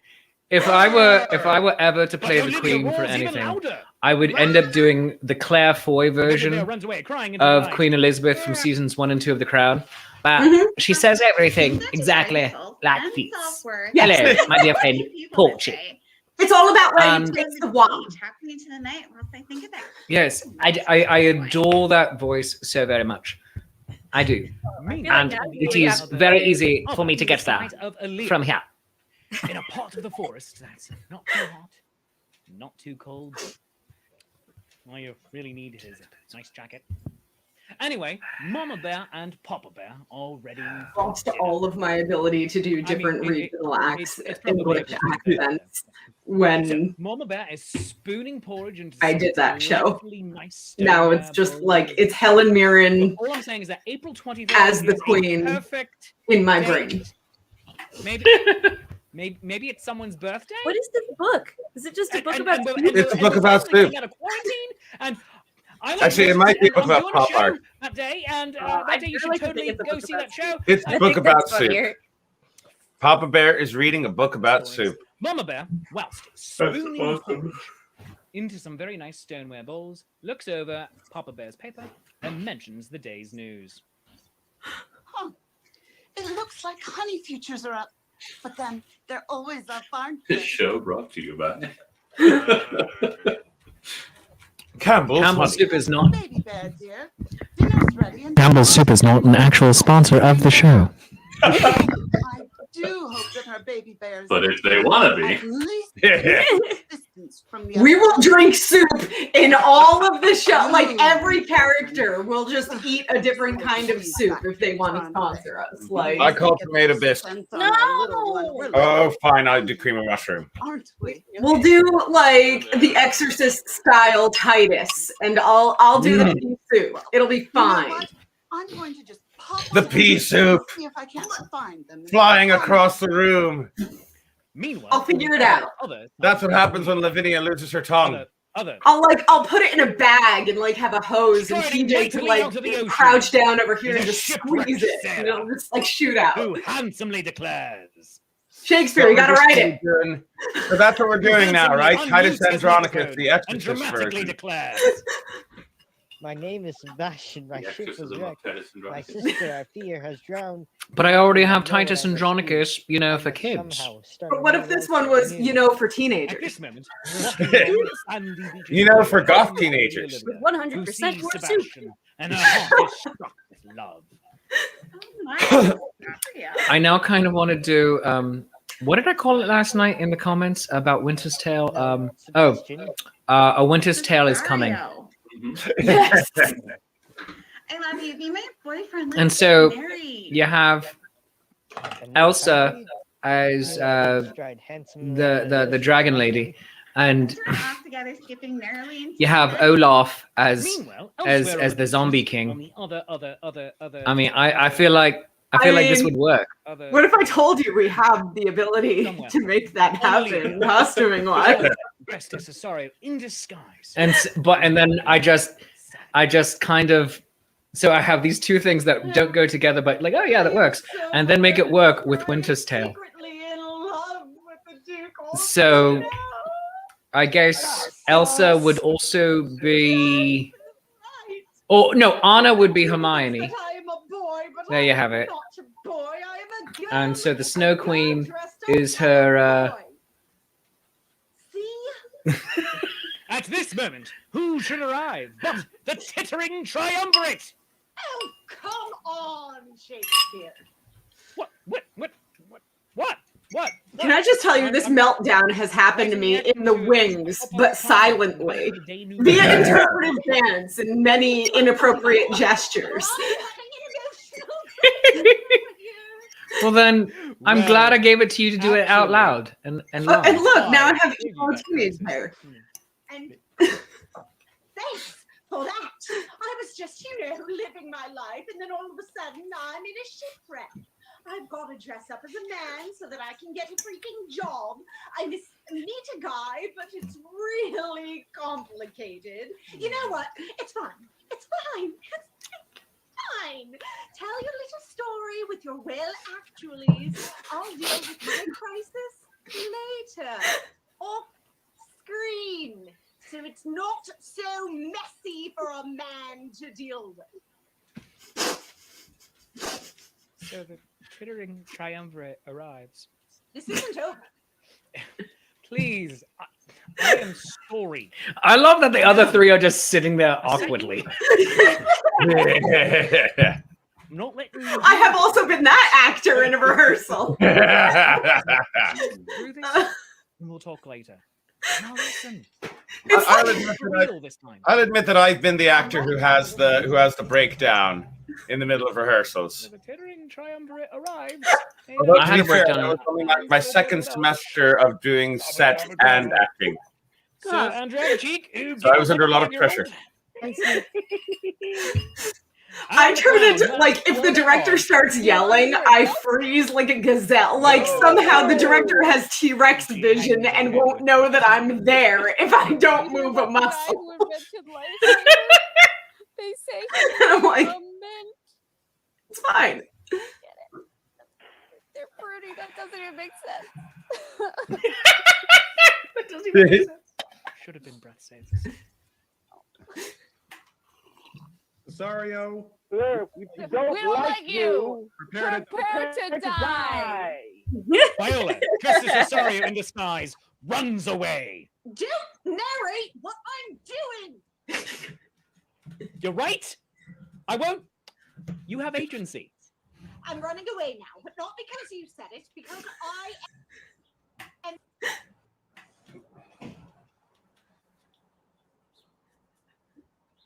If I were ever to play the Queen for anything, I would end up doing the Claire Foy version runs away crying into of the light. Queen Elizabeth from seasons 1 and 2 of The Crown. She says everything exactly like this. Hello, my dear friend, Porchy. It's all about where And- you take the wine. Tap me to the night whilst I think of it. Yes, I adore that voice so very much. I do. And it is very easy for me to get there from here. In a part of the forest that's not too hot, not too cold. All you really need is a nice jacket. Anyway, Mama Bear and Papa Bear are ready. Lost all of my ability to do different regional English accents when Mama Bear is spooning porridge into I did that show. Nice now it's just like it's Helen Mirren all I'm saying is that April 23rd as the is a queen perfect in my date. brain. Maybe it's someone's birthday. What is this book? Is it just a book about? It's a book about soup. Out of quarantine, and Actually, it might be a book about pop art. that day, and that day you should totally go see that show. It's a book about soup. Papa Bear is reading a book about soup. Mama Bear, whilst spooning porridge into some very nice stoneware bowls, looks over Papa Bear's paper and mentions the day's news. Huh. It looks like honey futures are up, but then they're always up, aren't they? This show brought to you by Campbell's soup is not. Baby Bear, dear. Dinner's ready and Campbell's soup is not an actual sponsor of the show. I do hope that our baby bears. But if they want to be. At least distance from the We other will drink soup in all of the show. Like every character will just eat a different kind of soup if they want to sponsor us. Like I call tomato bisque. No. Oh, fine. I'll do cream of mushroom. Aren't we? we'll do like the Exorcist style Titus, and I'll do the pea soup. It'll be You know fine. what? I'm going to just pop The on pea soup. see if I can't find them. Flying across the room. Meanwhile, I'll figure it out. That's what happens when Lavinia loses her tongue. I'll put it in a bag and like have a hose and TJ to like crouch down over here and just squeeze it, and it'll just like shoot out. Who handsomely declares. Shakespeare, you gotta write it. So that's what we're doing now, right? Titus Andronicus, the And Exorcist dramatically version. declares. My name is Sebastian. My ship was exorcism of wrecked. Titus My Andronicus. sister, Althea, has drowned. But I already have Titus Andronicus, you know, for kids. But what if this one was, you know, for teenagers? You know, for goth teenagers. 100% more soup. Sebastian, and her heart is struck with love. I now kind of want to do what did I call it last night in the comments about Winter's Tale? A Winter's Tale is coming. Yes. I love you. Be my boyfriend. And Let's so get married. you have Elsa as the dragon lady, and We're off together, skipping merrily and you have Olaf as the zombie On king. the other. I mean, I feel like this would work. What if I told you we have the ability to make that happen, costuming wise? Dressed as a sorry in disguise. And then I just kind of, so I have these two things that don't go together, but like, oh yeah, that works, and then make it work with Winter's Tale. So I guess Elsa would also be, oh no, Anna would be Hermione. There you have it. And so the Snow Queen is her. At this moment, who should arrive but the tittering triumvirate? Oh, come on, Shakespeare. What? Can I just tell you, this meltdown has happened to me in the wings, but silently, via interpretive dance and many inappropriate gestures. Well then, I'm glad I gave it to you to do it out loud and loud. And look, now I have equal teenage there. And thanks for that. I was just, living my life, and then all of a sudden I'm in a shipwreck. I've got to dress up as a man so that I can get a freaking job. I meet a guy, but it's really complicated. You know what? It's fine. It's fine. It's fine. Tell your little story with your well-actuallys. I'll deal with my crisis later. Off screen. So it's not so messy for a man to deal with. So the tittering triumvirate arrives. This isn't over. Please. I am sorry. I love that the other three are just sitting there awkwardly. Not letting you I have also been that actor in a rehearsal. through this, and we'll talk later. Now listen. I'll admit that I've been the actor who has the breakdown in the middle of rehearsals. The tittering triumvirate arrives. Although, I to had be a fair, breakdown. that was only my second semester of doing set and acting. So, Andrea Cheek, So I was under a lot of pressure. I turn into, like, if the director starts yelling, I freeze like a gazelle. Like, somehow the director has T-Rex vision and won't know that I'm there if I don't move a muscle. They say I'm like, a mint. it's fine. They're fruity. That doesn't even make sense. That doesn't even make sense. Should have been breath saves. Cesario. We don't like you. Prepare to die. Viola, dressed as Cesario in disguise, runs away. Don't narrate what I'm doing. You're right. I won't. You have agency. I'm running away now, but not because you said it, because I am.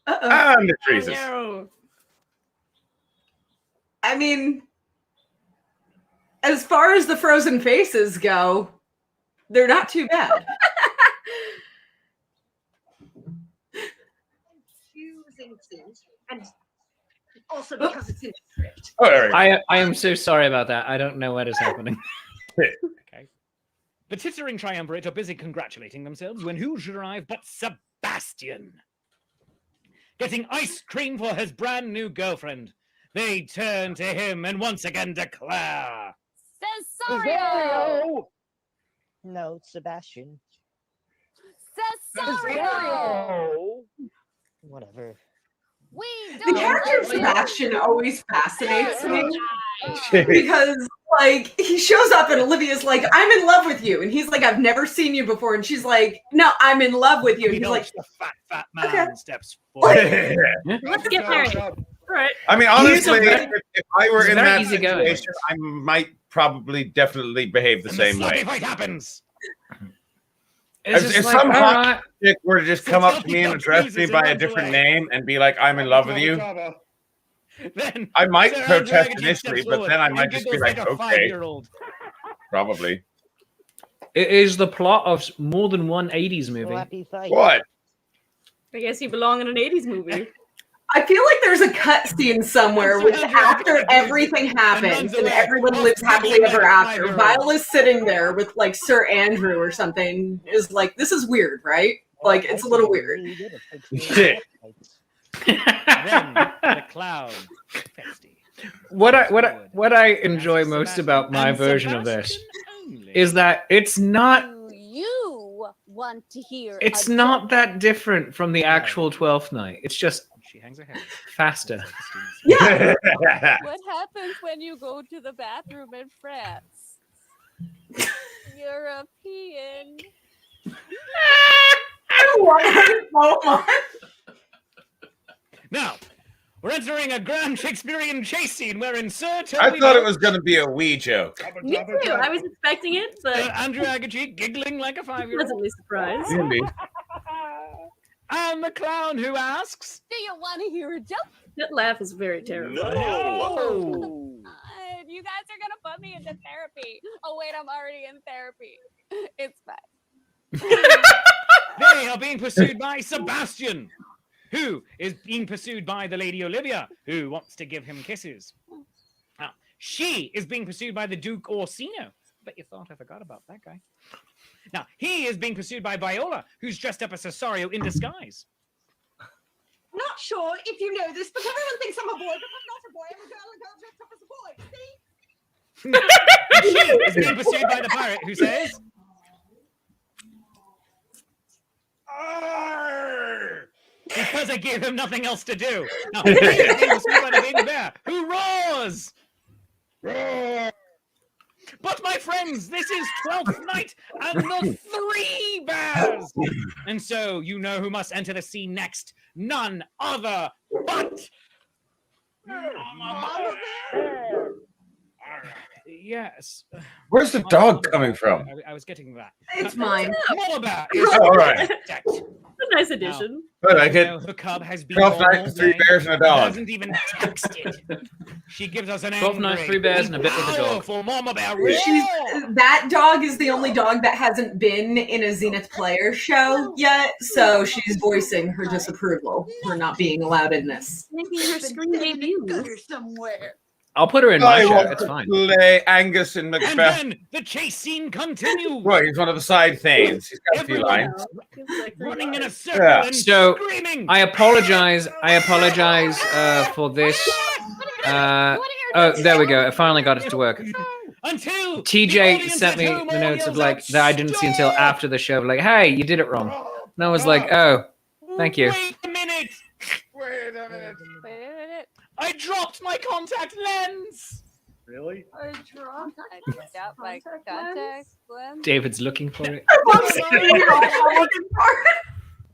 And it freezes. No. I mean, as far as the frozen faces go, they're not too bad. Choosing things, and also because it's in the script. I am so sorry about that. I don't know what is happening. Okay. The tittering triumvirate are busy congratulating themselves when who should arrive but Sebastian? Getting ice cream for his brand new girlfriend. They turn to him and once again declare, Cesario! No, Sebastian. Cesario! Whatever. We The don't character of like you. Sebastian always fascinates me because, like, he shows up and Olivia's like, "I'm in love with you," and he's like, "I've never seen you before," and she's like, "No, I'm in love with you," and he's like, the fat man okay. steps forward. Let's get married. All right. I mean, honestly, if I were he's in very that easygoing. situation, I might probably definitely behave the same way. Fight happens. It's If just like, some all hot right. chick were to just come up to me and address me by a different name and be like, "I'm in love with you," Then I might Sir protest Andrea initially, steps but then I forward might and just be giggles like, a "Okay, 5-year-old. probably." It is the plot of more than one 80s movie. Slappy fight. What? I guess you belong in an 80s movie. I feel like there's a cut scene somewhere with after everything happens and everyone lives happily ever after. Viola's sitting there with like Sir Andrew or something. Is like, this is weird, right? Like, it's a little weird. Shit. Then the clown. Festy. What I enjoy most about my version of this is that it's not You want to hear it's a not joke. that different from the actual 12th night. It's just She hangs her head. faster. Yeah. What happens when you go to the bathroom in France? European. I love her so much. Now, we're entering a grand Shakespearean chase scene wherein Sir I thought it was going to be a wee joke. Me too. I was expecting it, but Andrew Agassi giggling like a 5-year-old. pleasantly surprised. Really? And the clown who asks, Do you want to hear a joke? That laugh is very terrible. "No." You guys are going to put me into therapy. Oh, wait, I'm already in therapy. It's fine. They are being pursued by Sebastian, who is being pursued by the Lady Olivia, who wants to give him kisses. Now, she is being pursued by the Duke Orsino. Bet you thought I forgot about that guy. Now, he is being pursued by Viola, who's dressed up as Cesario in disguise. Not sure if you know this, but everyone thinks I'm a boy, but I'm not a boy. I'm a girl dressed up as a boy. See? And she is being pursued by the pirate, who says, "Arr!" Because I gave him nothing else to do. Now, he is being pursued by the baby bear, who roars. Roar. But my friends, this is 12th night and the 3 bears. And so you know who must enter the scene next. None other but Mama Bear. Yes. Where's the dog coming from? I was getting that. It's mine. Mama Bear. All right. A nice addition. Good, I get The cub has been 12 nights, 3 bears and a dog. Hasn't even texted. She gives us an 12 nights, 3 bears, and a bit with the dog. For Mama Bear. That dog is the only dog that hasn't been in a Zenith Player show yet, so she's voicing her disapproval for not being allowed in this. Making her screen debut. Somewhere. I'll put her in my I show. want It's to fine. play Angus and And Macbeth. then the chase scene continues. Right, he's one of the side thanes. He's got a few Everyone lines. running in a circle Yeah. and So screaming. I apologize for this. Oh, there we go. I finally got it to work. Until TJ sent me the notes of like that I didn't see until after the show. Like, hey, you did it wrong. And I was like, oh, thank you. Wait a minute. Wait a minute. I dropped my contact lens. Really? I dropped my contact lens. David's looking for it.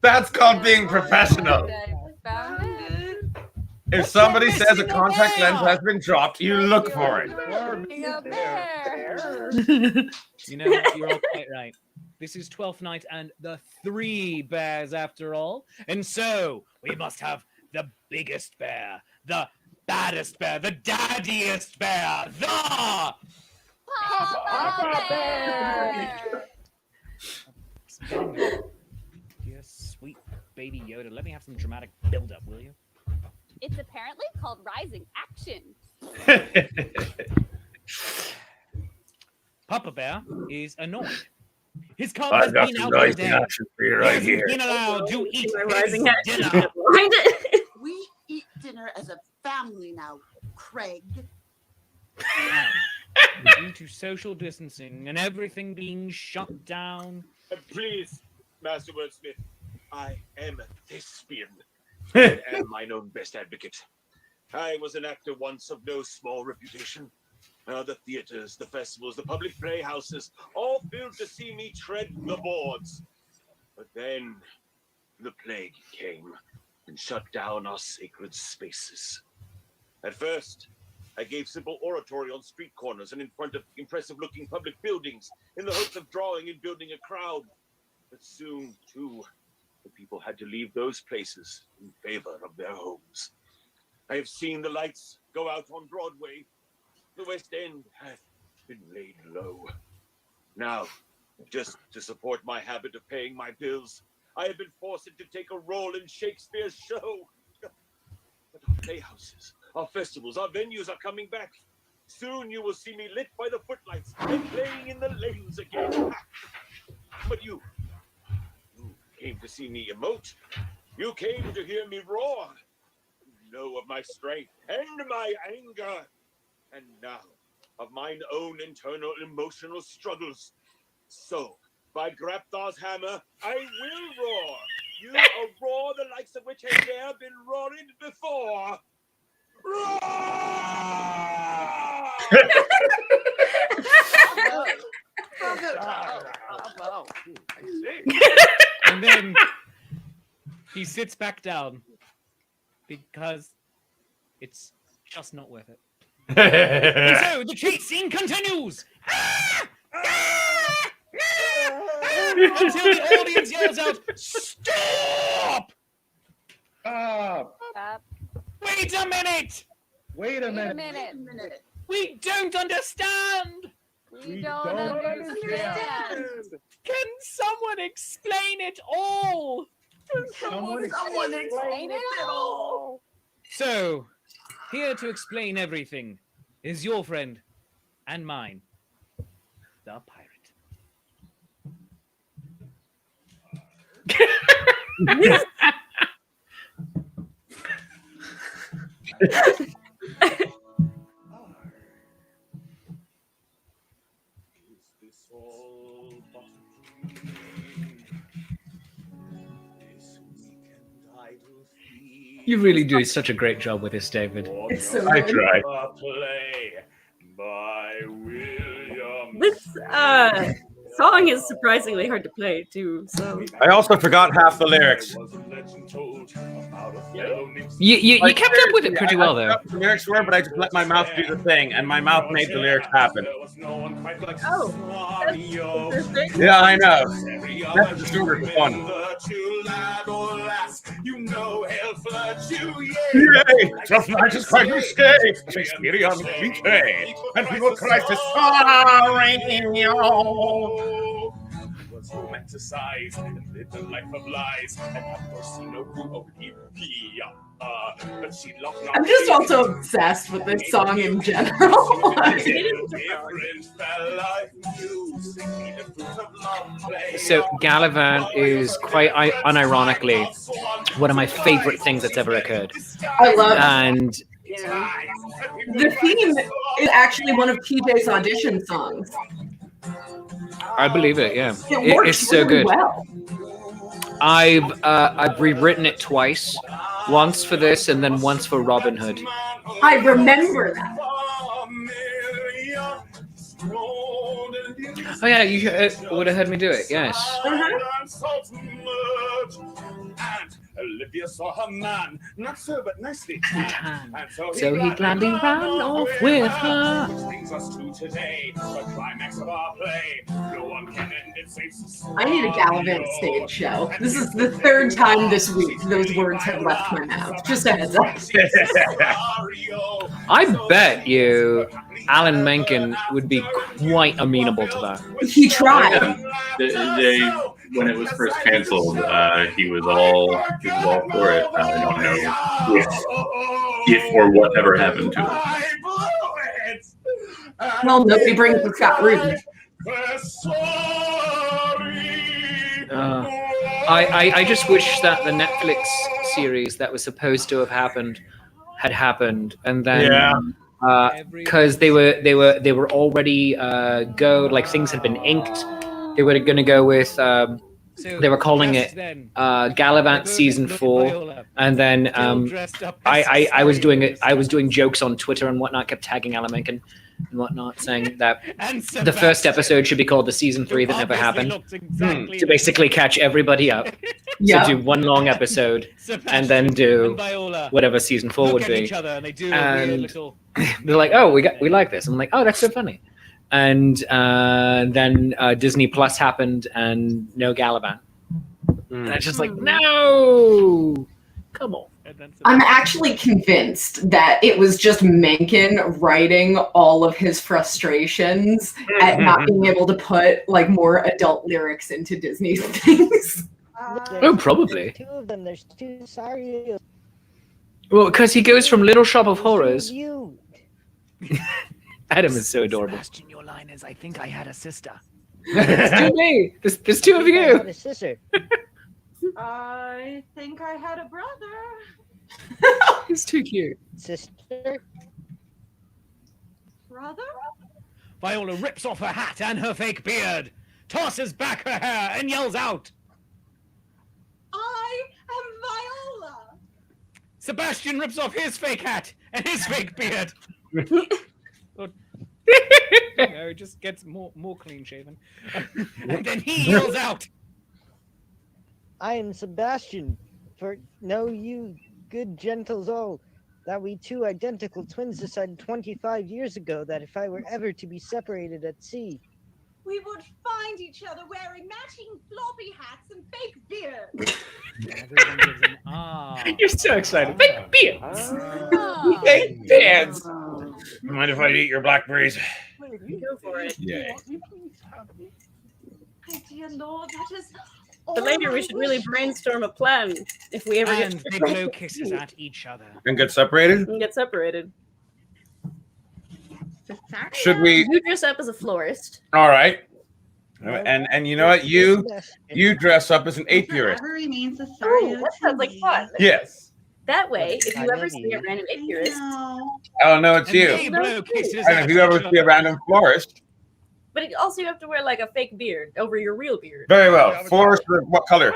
That's called being professional. If somebody says a contact lens has been dropped, you look for it. You know, you're all quite right. This is 12th night and the 3 bears after all. And so we must have the biggest bear, the baddest bear, the daddiest bear, the Papa Bear. Yes, sweet baby Yoda. Let me have some dramatic build-up, will you? It's apparently called Rising Action. Papa Bear is annoyed. His cub I've has got been some out all rising day. action for you He right hasn't here. been allowed to eat his Rising Action. dinner. We eat dinner as a family now, Craig. Due to social distancing and everything being shut down. Please, Master Wordsmith, I am a thespian. I am mine own best advocate. I was an actor once of no small reputation. The theaters, the festivals, the public playhouses, all filled to see me tread the boards. But then the plague came and shut down our sacred spaces. At first, I gave simple oratory on street corners and in front of impressive-looking public buildings in the hopes of drawing and building a crowd. But soon, too, the people had to leave those places in favor of their homes. I have seen the lights go out on Broadway. The West End hath been laid low. Now, just to support my habit of paying my bills, I have been forced to take a role in Shakespeare's show. But our playhouses, our festivals, our venues are coming back. Soon you will see me lit by the footlights and playing in the lanes again. But you came to see me emote. You came to hear me roar. You know of my strength and my anger. And now, of mine own internal emotional struggles. So, by Grapthar's hammer, I will roar. You a roar the likes of which has ne'er been roared before. Roar! And then he sits back down because it's just not worth it. And so the chase scene continues. Until the audience yells out, "Stop! Stop. Wait a minute! Wait a Wait a minute. minute. We don't understand! We don't understand. Can someone explain it all? Someone explain it all. So, here to explain everything is your friend and mine, the pirate. You really do such a great job with this, David. It's so I good. tried. Play by William This song is surprisingly hard to play too. So I also forgot half the lyrics. You kept up with it pretty well, though. The lyrics were, but I just let my mouth do the thing, and my mouth made the lyrics happen. Oh, that's Yeah, I know. That's the shorter one. Yay! Just like is quite risque. Shakespearean cliche. And people cry to sorry. Was romanticized and lived a life of lies. And of course, no but she loved not. I'm just also obsessed with this song in general. So Gallivant is quite unironically one of my favorite things that's ever occurred. I love it. And the theme is actually one of TJ's audition songs. I believe it. Yeah, It works it's so really good. well. I've rewritten it twice, once for this and then once for Robin Hood. I remember that. Oh yeah, you would have heard me do it. Yes. Olivia saw her man, not so but nicely tanned. And So he gladly ran off with her. Which brings us to today, the climax of our play. No one can end it save I need a Gallivant stage show. This is the third time this week those words have left my mouth. Just a heads up. I bet you Alan Menken would be quite amenable to that. He tried. They when it was first canceled, he was all for it. I don't know if or whatever happened to him. Well, nobody brings up Scott Rudin. I just wish that the Netflix series that was supposed to have happened had happened, and then because they were already like things had been inked. They were going to go with they were calling it Gallivant season 4, and then I was doing jokes on Twitter and whatnot, kept tagging Alan Menken and whatnot, saying that the first episode should be called the season 3 that never happened, to basically catch everybody up. Yeah. So do one long episode and then do whatever season 4 would be. And they're like, "Oh, we like this." I'm like, "Oh, that's so funny." And then Disney Plus happened, and no Gallivant. And it's just like, no, come on. I'm actually convinced that it was just Menken writing all of his frustrations at not being able to put like more adult lyrics into Disney's things. Oh, probably. Two of them. There's two. Sorry. Well, because he goes from Little Shop of Horrors. You. Adam is so adorable. Sebastian, your line is, I think I had a sister. It's two of me. There's two of I you. had a sister. I think I had a brother. He's too cute. Sister. Brother? Viola rips off her hat and her fake beard, tosses back her hair, and yells out, I am Viola. Sebastian rips off his fake hat and his fake beard. It just gets more clean shaven. And then he yells out, I am Sebastian. For know you, good gentles all, that we two identical twins decided 25 years ago that if I were ever to be separated at sea, We would find each other wearing matching floppy hats and fake beards. Everyone gives an ah. You're so excited. Fake beards. Fake beards. Mind if I eat your blackberries? Go for it. Yeah. Oh, dear Lord, that is. But later we should really brainstorm a plan if we ever And get they blow kisses at each other. And get separated? and get separated. Should we? You dress up as a florist. All right. And you know what? You dress up as an apiarist. Forever remains a Oh, that sounds like fun. Yes. That way, if I you ever love see you. a random apiarist, Oh no, it's And you. they blow kisses And at if you ever each see a other. random florist, but also you have to wear like a fake beard over your real beard. very well. Florist, what color?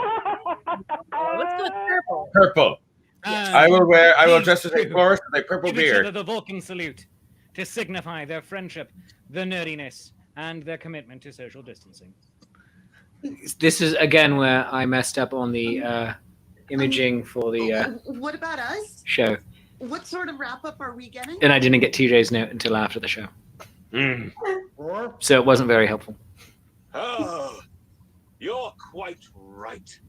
Let's go with purple. Purple. And I will these dress as a two florist with a purple give each other beard. the Vulcan salute to signify their friendship, the nerdiness, and their commitment to social distancing. This is again where I messed up on the imaging for the What about us? show, What sort of wrap up are we getting? and I didn't get TJ's note until after the show, so it wasn't very helpful. Oh, you're quite right.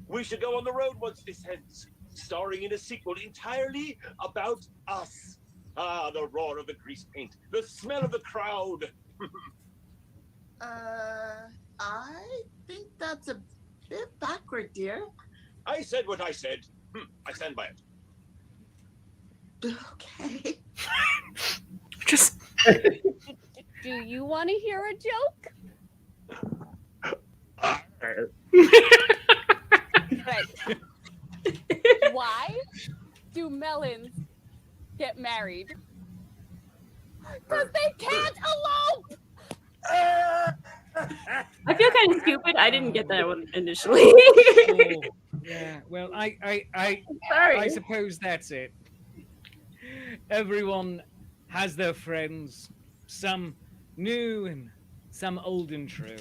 We should go on the road once this ends, starring in a sequel entirely about us. Ah, the roar of the grease paint, the smell of the crowd. I think that's a bit backward, dear. I said what I said. I stand by it. Okay. Just. Do you want to hear a joke? Right. Why do melons get married? Because they can't elope! I feel kind of stupid. I didn't get that one initially. Oh, yeah. Well, Sorry. I suppose that's it. Everyone has their friends, some new and some old and true.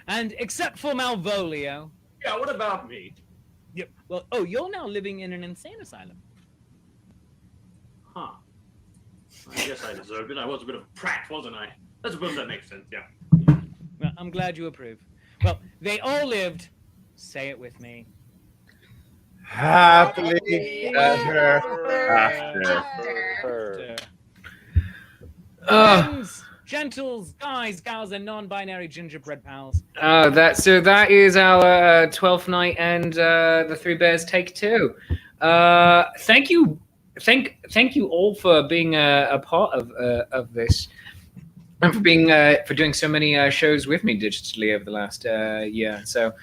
And except for Malvolio. Yeah, what about me? Yep. Well, oh, you're now living in an insane asylum. Huh. I guess I deserved it. I was a bit of a prat, wasn't I? I suppose that makes sense, yeah. Well, I'm glad you approve. Well, they all lived, say it with me, happily ever after. Friends, gentles, guys, gals, and non-binary gingerbread pals. That is our 12th night and the Three Bears take 2. Thank you all for being a part of this, and for doing so many shows with me digitally over the last year. So,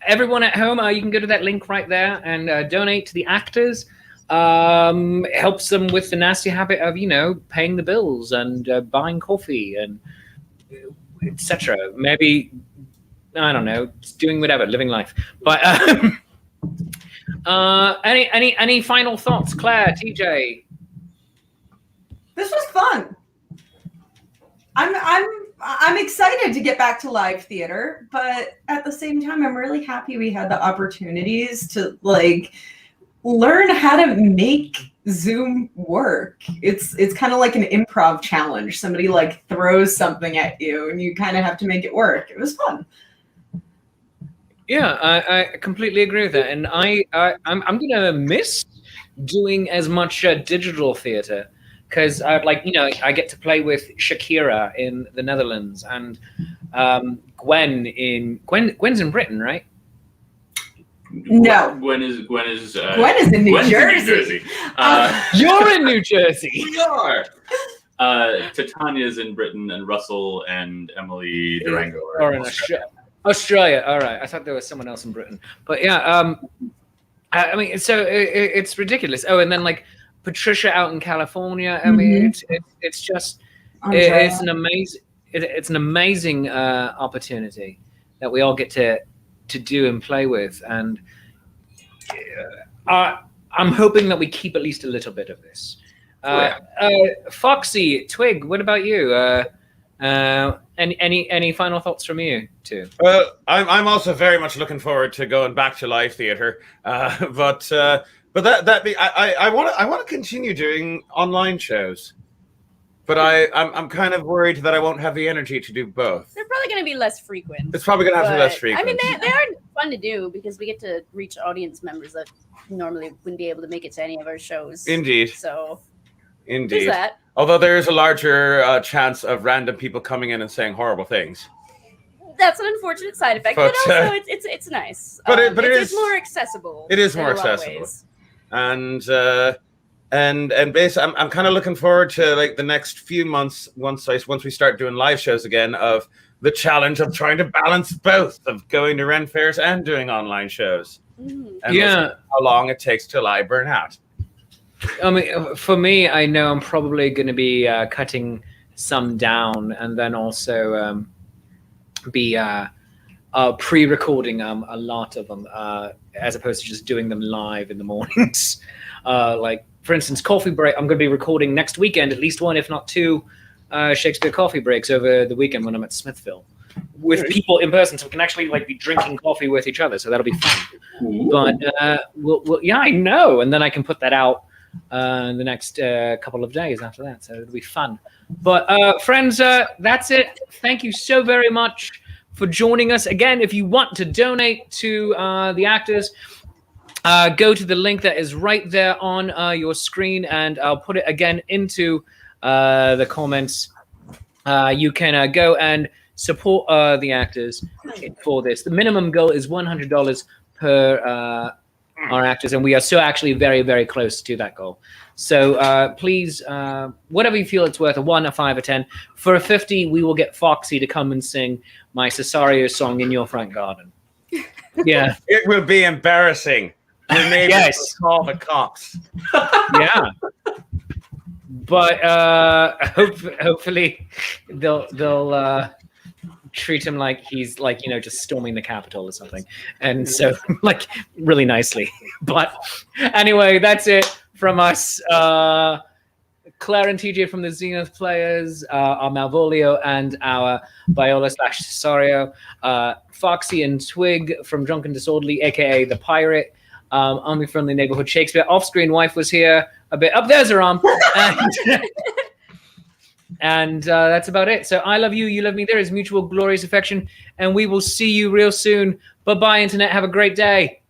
everyone at home, you can go to that link right there and donate to the actors. It helps them with the nasty habit of, paying the bills and buying coffee and etc. Maybe, I don't know, just doing whatever, living life. But any final thoughts, Claire, TJ? This was fun. I'm excited to get back to live theater, but at the same time, I'm really happy we had the opportunities to learn how to make Zoom work. It's kind of like an improv challenge. Somebody throws something at you, and you kind of have to make it work. It was fun. Yeah, I completely agree with that, and I'm gonna miss doing as much digital theater. Because I get to play with Shakira in the Netherlands and Gwen's in Britain, right? No. Gwen is in New Jersey. You're in New Jersey. We are. Titania's in Britain, and Russell and Emily Durango are in Australia. All right, I thought there was someone else in Britain, but yeah. I mean, so it's ridiculous. Oh, and then Patricia out in California. I mean, it's just it's an amazing opportunity that we all get to do and play with, and I'm hoping that we keep at least a little bit of this. Foxy, Twig, what about you? Any final thoughts from you too? Well, I'm also very much looking forward to going back to live theater, but I want to continue doing online shows, but I'm kind of worried that I won't have the energy to do both. They're probably going to be less frequent. It's probably going to have to be less frequent. I mean, they are fun to do because we get to reach audience members that normally wouldn't be able to make it to any of our shows. Indeed. So, indeed. There's that. Although there is a larger chance of random people coming in and saying horrible things. That's an unfortunate side effect, but also it's nice. But it's more accessible. It is more accessible. And basically, I'm kind of looking forward to the next few months once we start doing live shows again, of the challenge of trying to balance both, of going to Ren fairs and doing online shows. And how long it takes till I burn out. I mean, for me, I know I'm probably going to be cutting some down, and then also be pre-recording a lot of them, as opposed to just doing them live in the mornings. For instance, Coffee Break, I'm going to be recording next weekend, at least one, if not two, Shakespeare coffee breaks over the weekend when I'm at Smithville with people in person, so we can actually like be drinking coffee with each other. So that'll be fun. But yeah, I know. And then I can put that out the next couple of days after that. So it'll be fun. But friends, that's it. Thank you so very much for joining us. Again, if you want to donate to the actors, go to the link that is right there on your screen, and I'll put it again into the comments. You can go and support the actors for this. The minimum goal is $100 per our actors, and we are still actually very, very close to that goal. So please, whatever you feel it's worth, a 1, a 5, a 10. For a 50, we will get Foxy to come and sing my Cesario song in your front garden. Yeah. It will be embarrassing. Your neighbors will call the cops. Yeah. But hopefully they'll treat him like he's like, you know, just storming the Capitol or something. And so like really nicely. But anyway, that's it from us. Claire and TJ from the Zenith Players, our Malvolio and our Viola / Cesario, Foxy and Twig from Drunken Disorderly, aka the Pirate, Army from the Neighborhood Shakespeare. Off-screen wife was here a bit. Up there's her arm. And that's about it. So I love you, you love me. There is mutual glorious affection, and we will see you real soon. Bye-bye, Internet. Have a great day.